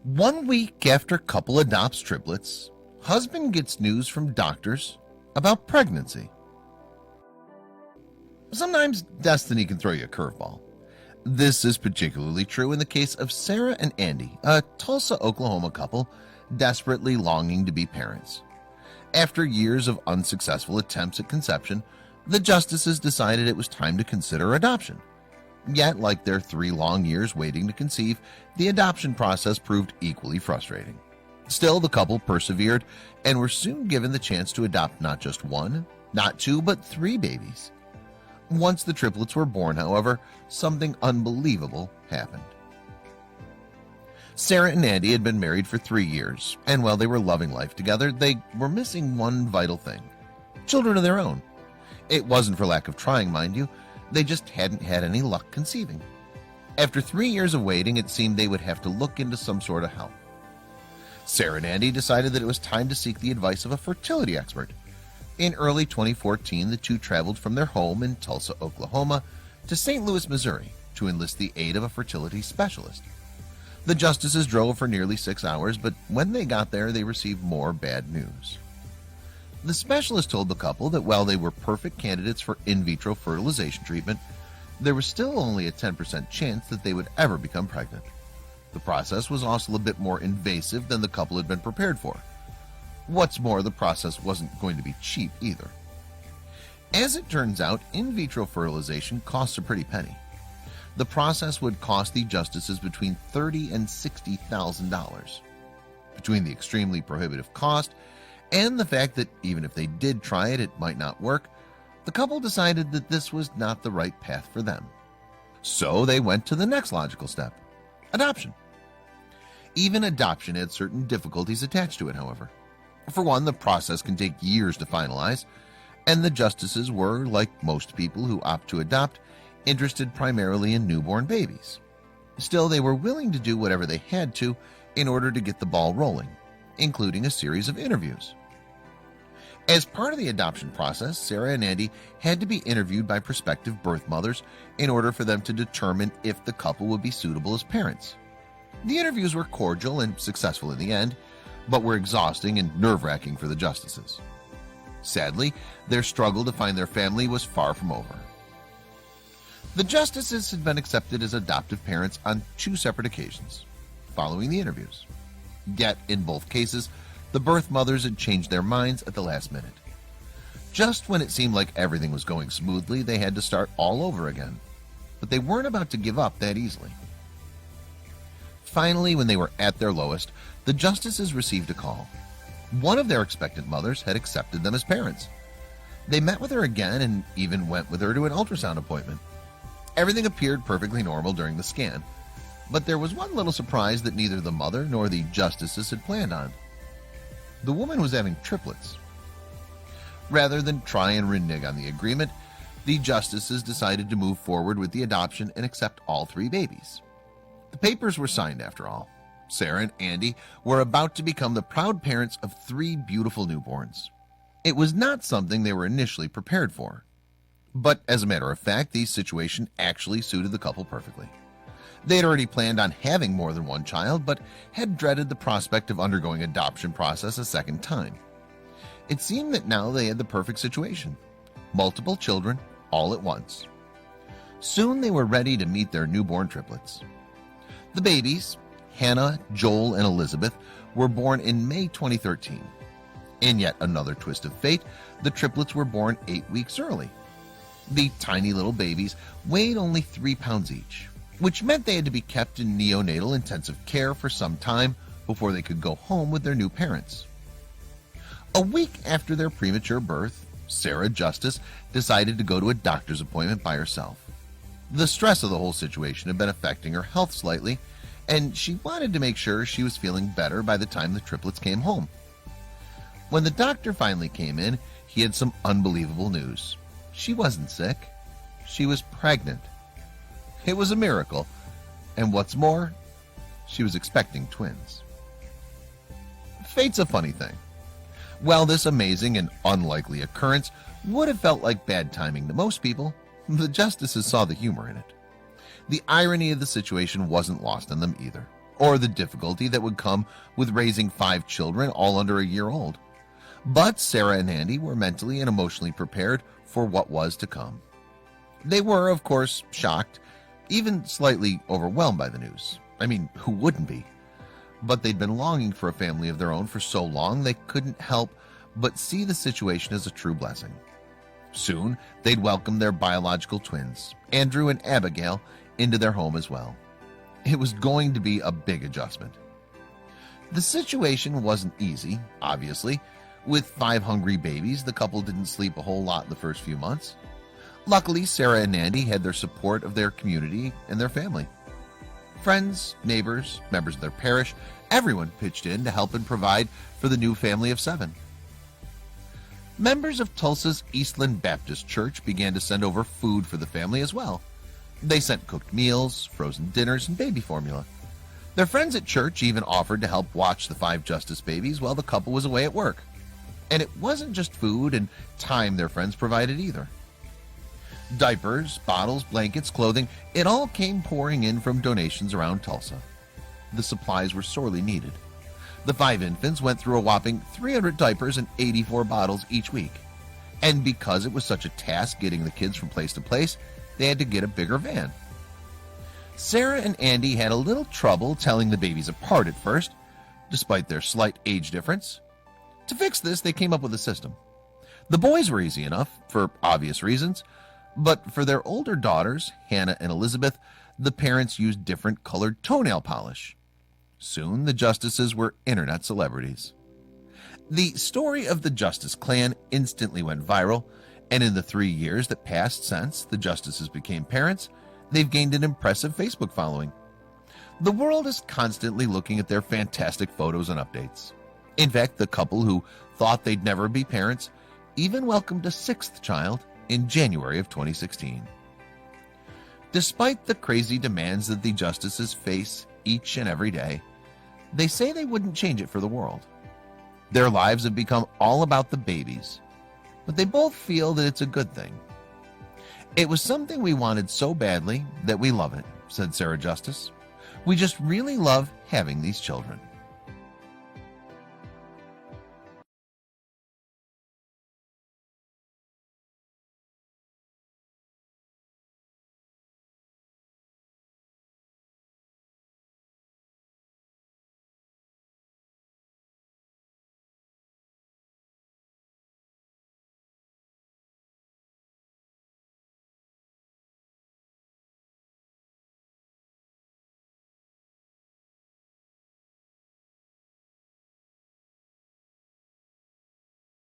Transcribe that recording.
1 week after couple adopts triplets, husband gets news from doctors about pregnancy. Sometimes destiny can throw you a curveball. This is particularly true in the case of Sarah and Andy, a Tulsa, Oklahoma couple desperately longing to be parents. After years of unsuccessful attempts at conception, the justices decided it was time to consider adoption. Yet, like their 3 long years waiting to conceive, the adoption process proved equally frustrating. Still, the couple persevered and were soon given the chance to adopt not just 1, not 2, but 3 babies. Once the triplets were born, however, something unbelievable happened. Sarah and Andy had been married for 3 years, and while they were loving life together, they were missing one vital thing: children of their own. It wasn't for lack of trying, mind you. They just hadn't had any luck conceiving. After 3 years of waiting, it seemed they would have to look into some sort of help. Sarah and Andy decided that it was time to seek the advice of a fertility expert. In early 2014, the two traveled from their home in Tulsa, Oklahoma, to St. Louis, Missouri, to enlist the aid of a fertility specialist. The justices drove for nearly 6 hours, but when they got there, they received more bad news. The specialist told the couple that while they were perfect candidates for in vitro fertilization treatment, there was still only a 10% chance that they would ever become pregnant. The process was also a bit more invasive than the couple had been prepared for. What's more, the process wasn't going to be cheap either. As it turns out, in vitro fertilization costs a pretty penny. The process would cost the justices between $30,000 and $60,000. Between the extremely prohibitive cost and the fact that even if they did try it, it might not work, the couple decided that this was not the right path for them. So they went to the next logical step: adoption. Even adoption had certain difficulties attached to it, however. For one, the process can take years to finalize, and the justices were, like most people who opt to adopt, interested primarily in newborn babies. Still, they were willing to do whatever they had to in order to get the ball rolling, including a series of interviews. As part of the adoption process, Sarah and Andy had to be interviewed by prospective birth mothers in order for them to determine if the couple would be suitable as parents. The interviews were cordial and successful in the end, but were exhausting and nerve-wracking for the justices. Sadly, their struggle to find their family was far from over. The justices had been accepted as adoptive parents on 2 separate occasions following the interviews. Yet, in both cases, the birth mothers had changed their minds at the last minute. Just when it seemed like everything was going smoothly, they had to start all over again. But they weren't about to give up that easily. Finally, when they were at their lowest, the justices received a call. One of their expectant mothers had accepted them as parents. They met with her again and even went with her to an ultrasound appointment. Everything appeared perfectly normal during the scan, but there was one little surprise that neither the mother nor the justices had planned on. The woman was having triplets. Rather than try and renege on the agreement, the justices decided to move forward with the adoption and accept all 3 babies. The papers were signed after all. Sarah and Andy were about to become the proud parents of 3 beautiful newborns. It was not something they were initially prepared for. But as a matter of fact, the situation actually suited the couple perfectly. They had already planned on having more than 1 child, but had dreaded the prospect of undergoing adoption process a second time. It seemed that now they had the perfect situation: multiple children all at once. Soon they were ready to meet their newborn triplets. The babies, Hannah, Joel, and Elizabeth, were born in May 2013. In yet another twist of fate, the triplets were born 8 weeks early. The tiny little babies weighed only 3 pounds each, which meant they had to be kept in neonatal intensive care for some time before they could go home with their new parents. A week after their premature birth, Sarah Justice decided to go to a doctor's appointment by herself. The stress of the whole situation had been affecting her health slightly, and she wanted to make sure she was feeling better by the time the triplets came home. When the doctor finally came in, he had some unbelievable news. She wasn't sick. She was pregnant. It was a miracle, and what's more, she was expecting twins. Fate's a funny thing. While this amazing and unlikely occurrence would have felt like bad timing to most people, the justices saw the humor in it. The irony of the situation wasn't lost on them either. or the difficulty that would come with raising 5 children all under a year old. But Sarah and Andy were mentally and emotionally prepared for what was to come. They were, of course, shocked, even slightly overwhelmed by the news. I mean, who wouldn't be? But they'd been longing for a family of their own for so long they couldn't help but see the situation as a true blessing. Soon, they'd welcome their biological twins, Andrew and Abigail, into their home as well. It was going to be a big adjustment. The situation wasn't easy, obviously. With 5 hungry babies, the couple didn't sleep a whole lot the first few months. Luckily, Sarah and Andy had their support of their community and their family. Friends, neighbors, members of their parish, everyone pitched in to help and provide for the new family of 7. Members of Tulsa's Eastland Baptist Church began to send over food for the family as well. They sent cooked meals, frozen dinners, and baby formula. Their friends at church even offered to help watch the 5 Justice babies while the couple was away at work. And it wasn't just food and time their friends provided either. Diapers, bottles, blankets, clothing, it all came pouring in from donations around Tulsa. The supplies were sorely needed. The 5 infants went through a whopping 300 diapers and 84 bottles each week. And because it was such a task getting the kids from place to place, they had to get a bigger van. Sarah and Andy had a little trouble telling the babies apart at first, despite their slight age difference. To fix this, they came up with a system. The boys were easy enough, for obvious reasons, but for their older daughters, Hannah and Elizabeth, the parents used different colored toenail polish. Soon, the Justices were internet celebrities. The story of the Justice clan instantly went viral, and in the 3 years that passed since the Justices became parents, they've gained an impressive Facebook following. The world is constantly looking at their fantastic photos and updates. In fact, the couple who thought they'd never be parents even welcomed a 6th child in January of 2016. Despite the crazy demands that the Justices face each and every day, they say they wouldn't change it for the world. Their lives have become all about the babies, but they both feel that it's a good thing. "It was something we wanted so badly that we love it," said Sarah Justice. "We just really love having these children."